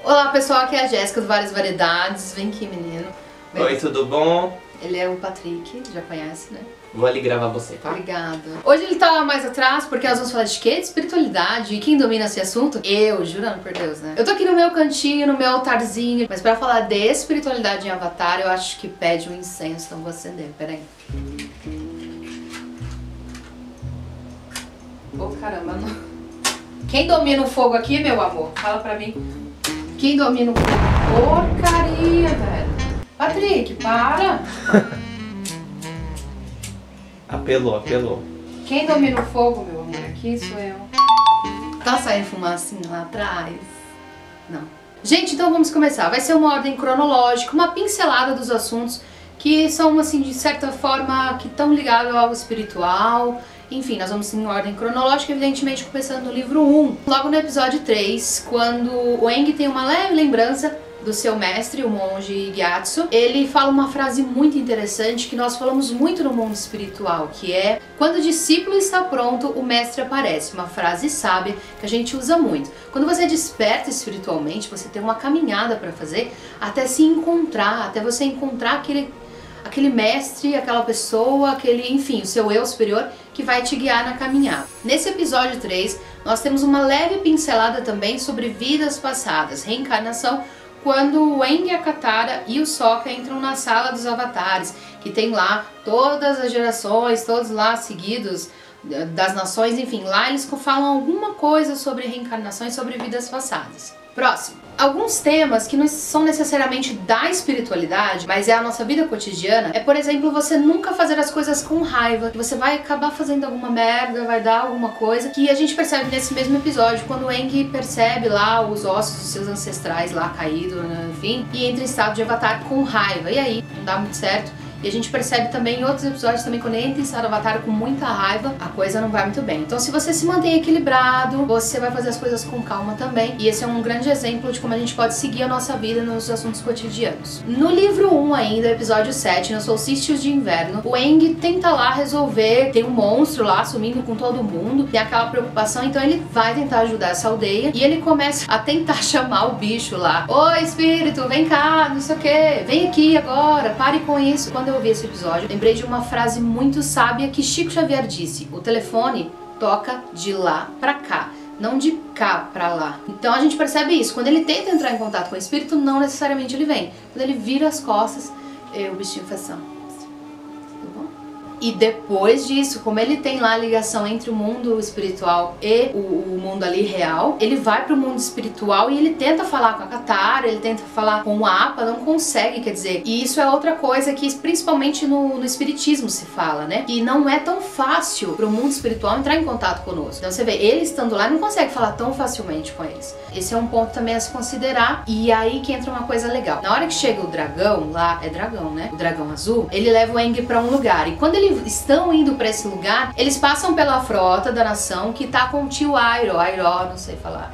Olá pessoal, aqui é a Jéssica do Várias Variedades. Vem aqui, menino. Vem. Oi, tudo bom? Ele é o Patrick, já conhece, né? Vou ali gravar você, tá? Obrigada. Hoje ele tá mais atrás porque nós vamos falar de quê? De espiritualidade. E quem domina esse assunto? Eu, jurando por Deus, né? Eu tô aqui no meu cantinho, no meu altarzinho. Mas pra falar de espiritualidade em Avatar, eu acho que pede um incenso. Então vou acender, peraí. Ô, caramba, não. Quem domina o fogo aqui, meu amor? Fala pra mim. Quem domina o fogo? Porcaria, velho. Patrick, para. Apelou. Quem domina o fogo, meu amor? Aqui sou eu. Tá saindo fumacinha lá atrás? Não. Gente, então vamos começar. Vai ser uma ordem cronológica, uma pincelada dos assuntos que são, assim, de certa forma, que estão ligados ao espiritual. Enfim, nós vamos em ordem cronológica, evidentemente começando no livro 1. Logo no episódio 3, quando o Aang tem uma leve lembrança do seu mestre, o monge Gyatso, ele fala uma frase muito interessante que nós falamos muito no mundo espiritual, que é: quando o discípulo está pronto, o mestre aparece. Uma frase sábia que a gente usa muito. Quando você desperta espiritualmente, você tem uma caminhada para fazer até se encontrar, até você encontrar aquele mestre, aquela pessoa, enfim, o seu eu superior que vai te guiar na caminhada. Nesse episódio 3, nós temos uma leve pincelada também sobre vidas passadas, reencarnação, quando o Aang, a Katara e o Sokka entram na sala dos avatares, que tem lá todas as gerações, todos lá seguidos das nações, enfim, lá eles falam alguma coisa sobre reencarnações, sobre vidas passadas. Próximo. Alguns temas que não são necessariamente da espiritualidade, mas é a nossa vida cotidiana, é, por exemplo, você nunca fazer as coisas com raiva, que você vai acabar fazendo alguma merda, vai dar alguma coisa, que a gente percebe nesse mesmo episódio, quando o Aang percebe lá os ossos dos seus ancestrais lá caídos, né, enfim, e entra em estado de avatar com raiva, e aí não dá muito certo. E a gente percebe também em outros episódios também, quando entra em estado de avatar com muita raiva, a coisa não vai muito bem. Então, se você se mantém equilibrado, você vai fazer as coisas com calma também. E esse é um grande exemplo de como a gente pode seguir a nossa vida nos assuntos cotidianos. No livro 1 ainda, episódio 7, nos solstícios de inverno, o Aang tenta lá resolver, tem um monstro lá sumindo com todo mundo, tem aquela preocupação, então ele vai tentar ajudar essa aldeia e ele começa a tentar chamar o bicho lá. Oi, espírito, vem cá, não sei o que, vem aqui agora, pare com isso. Quando eu vi esse episódio, lembrei de uma frase muito sábia que Chico Xavier disse: o telefone toca de lá pra cá, não de cá pra lá. Então a gente percebe isso, quando ele tenta entrar em contato com o espírito, não necessariamente ele vem. Quando ele vira as costas, o bichinho faz assim. E depois disso, como ele tem lá a ligação entre o mundo espiritual e o mundo ali real, ele vai pro mundo espiritual e ele tenta falar com a Katara, ele tenta falar com o Appa, não consegue, quer dizer. E isso é outra coisa que principalmente no espiritismo se fala, né? Que não é tão fácil pro mundo espiritual entrar em contato conosco. Então você vê, ele estando lá não consegue falar tão facilmente com eles. Esse é um ponto também a se considerar. E aí que entra uma coisa legal. Na hora que chega o dragão, lá é dragão, né? O dragão azul, ele leva o Aang pra um lugar. E quando eles estão indo pra esse lugar, eles passam pela frota da nação que tá com o tio Airo, não sei falar,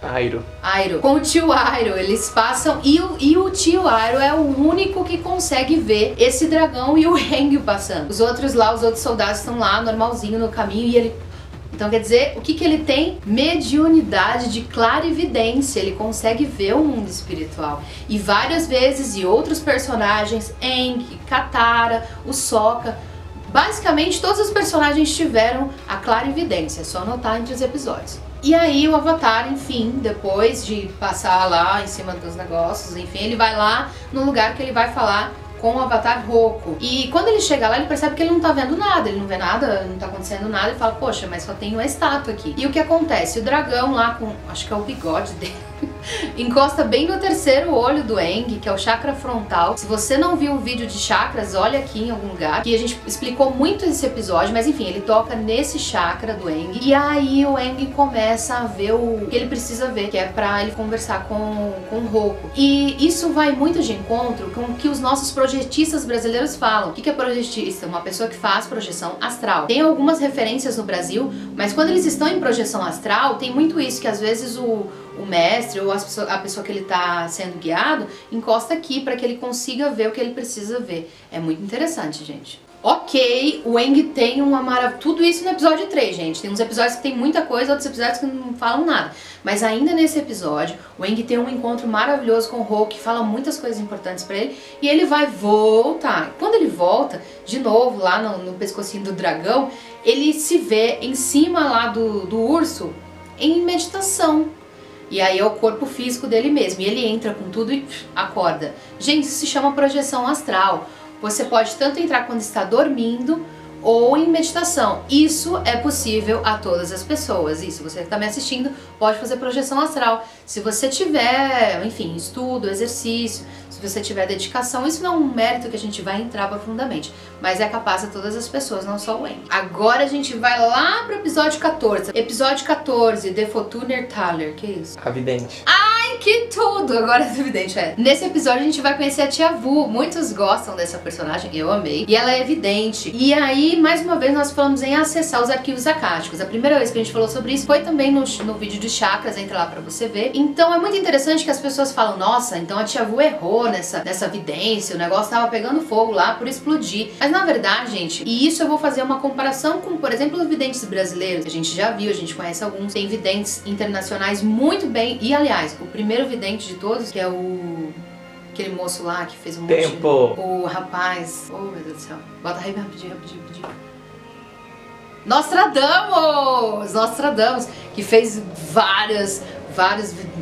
Airo. Com o tio Airo, eles passam e o tio Airo é o único que consegue ver esse dragão e o Aang passando. Os outros soldados estão lá normalzinho no caminho e ele... Então quer dizer, o que ele tem? Mediunidade de clarividência, ele consegue ver o mundo espiritual. E várias vezes, e outros personagens, Aang, Katara, o Sokka, basicamente todos os personagens tiveram a clarividência, é só anotar entre os episódios. E aí o Avatar, enfim, depois de passar lá em cima dos negócios, enfim, ele vai lá no lugar que ele vai falar com o Avatar Roku. E quando ele chega lá, ele percebe que ele não tá vendo nada, ele não vê nada, não tá acontecendo nada, e fala, poxa, mas só tem uma estátua aqui. E o que acontece? O dragão lá com, acho que é o bigode dele, encosta bem no terceiro olho do Aang, que é o chakra frontal. Se você não viu o vídeo de chakras, olha aqui em algum lugar, que a gente explicou muito esse episódio, mas enfim, ele toca nesse chakra do Aang, e aí o Aang começa a ver o que ele precisa ver, que é pra ele conversar com o Roku. E isso vai muito de encontro com o que os nossos projetistas brasileiros falam. O que é projetista? Uma pessoa que faz projeção astral. Tem algumas referências no Brasil, mas quando eles estão em projeção astral, tem muito isso, que às vezes o mestre ou a pessoa que ele está sendo guiado encosta aqui para que ele consiga ver o que ele precisa ver. É muito interessante, gente. Ok, o Aang tem uma maravilha. Tudo isso no episódio 3, gente. Tem uns episódios que tem muita coisa, outros episódios que não falam nada. Mas ainda nesse episódio, o Aang tem um encontro maravilhoso com o Hulk, que fala muitas coisas importantes pra ele. E ele vai voltar. Quando ele volta, de novo, lá no pescocinho do dragão, ele se vê em cima lá do urso em meditação. E aí é o corpo físico dele mesmo. E ele entra com tudo e acorda. Gente, isso se chama projeção astral. Você pode tanto entrar quando está dormindo ou em meditação. Isso é possível a todas as pessoas. Isso, você que está me assistindo pode fazer projeção astral. Se você tiver, enfim, estudo, exercício, se você tiver dedicação, isso não é um mérito que a gente vai entrar profundamente. Mas é capaz a todas as pessoas, não só o Aang. Agora a gente vai lá pro episódio 14. Episódio 14, The Fortuner Thaler. Que isso? A vidente. Ai, que tudo! Agora é evidente, é. Nesse episódio a gente vai conhecer a Tia Vu. Muitos gostam dessa personagem, eu amei. E ela é evidente. E aí, mais uma vez, nós falamos em acessar os arquivos acásticos. A primeira vez que a gente falou sobre isso foi também no vídeo de chakras, entra lá pra você ver. Então é muito interessante que as pessoas falam, nossa, então a Tia Vu errou nessa vidência, o negócio tava pegando fogo lá por explodir. Mas na verdade, gente, e isso eu vou fazer uma comparação com, por exemplo, os videntes brasileiros. A gente já viu, a gente conhece alguns. Tem videntes internacionais muito bem. E aliás, o primeiro vidente de todos, que é aquele moço lá que fez um Tempo. O rapaz. Oh, meu Deus do céu. Bota aí rapidinho. Nostradamus, que fez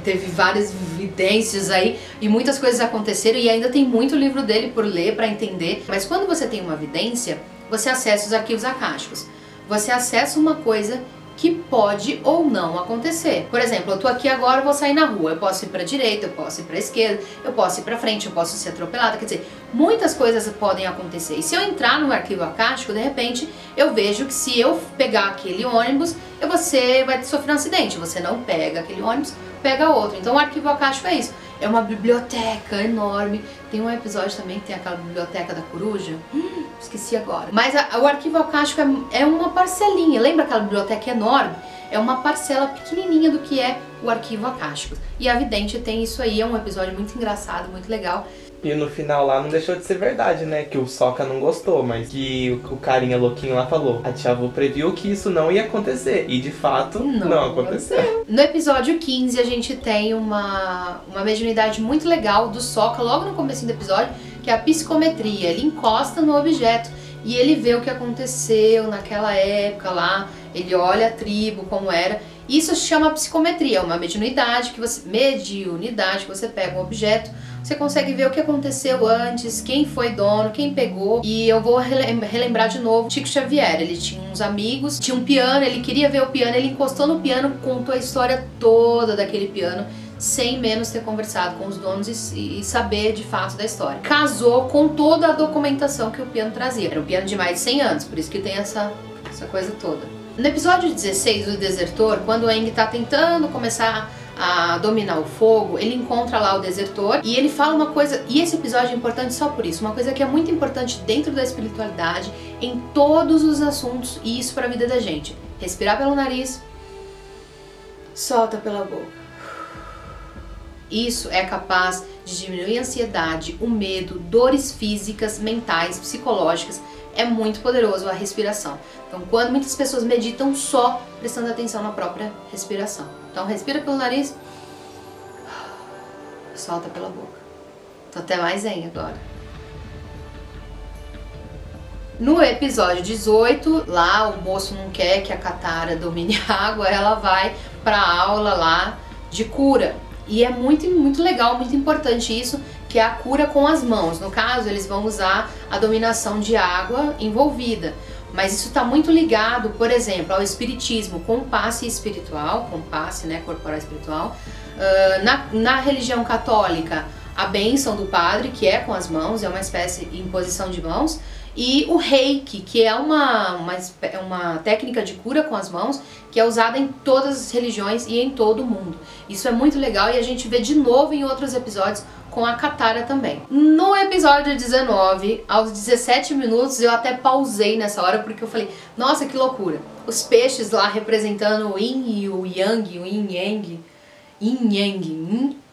teve várias vidências aí e muitas coisas aconteceram e ainda tem muito livro dele por ler para entender. Mas quando você tem uma vidência, você acessa os arquivos acásticos. Você acessa uma coisa que pode ou não acontecer. Por exemplo, eu tô aqui agora, eu vou sair na rua, eu posso ir pra direita, eu posso ir pra esquerda, eu posso ir pra frente, eu posso ser atropelada, quer dizer, muitas coisas podem acontecer. E se eu entrar no arquivo acástico, de repente, eu vejo que se eu pegar aquele ônibus, você vai sofrer um acidente. Você não pega aquele ônibus, pega outro. Então o arquivo acástico é isso. É uma biblioteca enorme. Tem um episódio também que tem aquela biblioteca da coruja. Esqueci agora. Mas o arquivo acástico é uma parcelinha. Lembra aquela biblioteca enorme? É uma parcela pequenininha do que é o arquivo acástico. E a vidente tem isso aí. É um episódio muito engraçado, muito legal. E no final lá não deixou de ser verdade, né? Que o Sokka não gostou, mas que o carinha louquinho lá falou. A Tia Vu previu que isso não ia acontecer. E de fato, não aconteceu. No episódio 15 a gente tem uma mediunidade muito legal do Sokka, logo no começo do episódio, que é a psicometria. Ele encosta no objeto e ele vê o que aconteceu naquela época lá. Ele olha a tribo, como era. Isso se chama psicometria, é uma mediunidade que você pega um objeto, você consegue ver o que aconteceu antes, quem foi dono, quem pegou. E eu vou relembrar de novo Chico Xavier. Ele tinha uns amigos, tinha um piano, ele queria ver o piano, ele encostou no piano, contou a história toda daquele piano, sem menos ter conversado com os donos e saber de fato da história. Casou com toda a documentação que o piano trazia. Era um piano de mais de 100 anos, por isso que tem essa coisa toda. No episódio 16, o Desertor, quando o Aang tá tentando começar a dominar o fogo, ele encontra lá o Desertor e ele fala uma coisa, e esse episódio é importante só por isso, uma coisa que é muito importante dentro da espiritualidade, em todos os assuntos, e isso para a vida da gente. Respirar pelo nariz, solta pela boca. Isso é capaz de diminuir a ansiedade, o medo, dores físicas, mentais, psicológicas. É muito poderoso a respiração. Então, quando muitas pessoas meditam só prestando atenção na própria respiração. Então, respira pelo nariz, solta pela boca. Tô até mais zen agora. No episódio 18, lá o moço não quer que a Katara domine a água, ela vai pra aula lá de cura. E é muito legal, muito importante isso, que é a cura com as mãos. No caso, eles vão usar a dominação de água envolvida. Mas isso está muito ligado, por exemplo, ao espiritismo, com o passe espiritual, com o passe, né, corporal espiritual. Na religião católica, a bênção do padre, que é com as mãos, é uma espécie de imposição de mãos. E o reiki, que é uma técnica de cura com as mãos, que é usada em todas as religiões e em todo o mundo. Isso é muito legal e a gente vê de novo em outros episódios com a Katara também. No episódio 19, aos 17 minutos, eu até pausei nessa hora porque eu falei, nossa, que loucura. Os peixes lá representando o Yin e o Yang, o Yin Yang,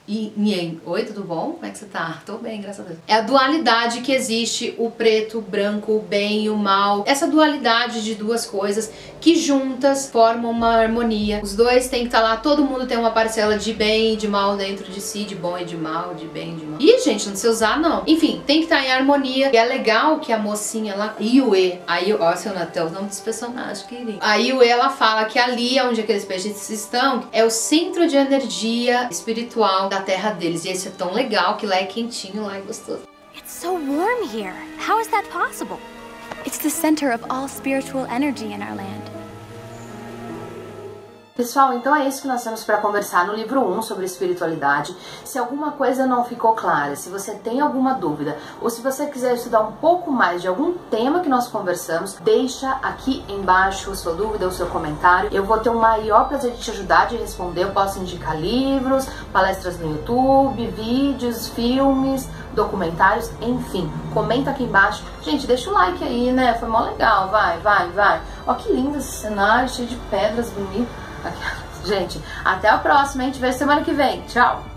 Yin. Oi, tudo bom? Como é que você tá? Tô bem, graças a Deus. É a dualidade que existe, o preto, o branco, o bem e o mal. Essa dualidade de duas coisas que juntas formam uma harmonia. Os dois têm que estar lá, todo mundo tem uma parcela de bem e de mal dentro de si, de bom e de mal, de bem e de mal. Ih, gente, não sei usar não. Enfim, tem que estar em harmonia. E é legal que a mocinha lá, Yue, aí, ó, seu Natal, o nome dos personagens, querido. A Yue, ela fala que ali, onde aqueles peixes estão, é o centro de energia espiritual da terra deles. E esse é tão legal que lá é quentinho, lá é gostoso. It's so warm here. How is that possible? It's the center of all spiritual energy in our land. Pessoal, então é isso que nós temos para conversar no livro 1 sobre espiritualidade. Se alguma coisa não ficou clara, se você tem alguma dúvida, ou se você quiser estudar um pouco mais de algum tema que nós conversamos, deixa aqui embaixo a sua dúvida, o seu comentário. Eu vou ter o maior prazer de te ajudar, de responder. Eu posso indicar livros, palestras no YouTube, vídeos, filmes, documentários, enfim. Comenta aqui embaixo. Gente, deixa o like aí, né? Foi mó legal. Vai. Ó que lindo esse cenário, cheio de pedras, bonito. Gente, até a próxima, a gente vê semana que vem. Tchau!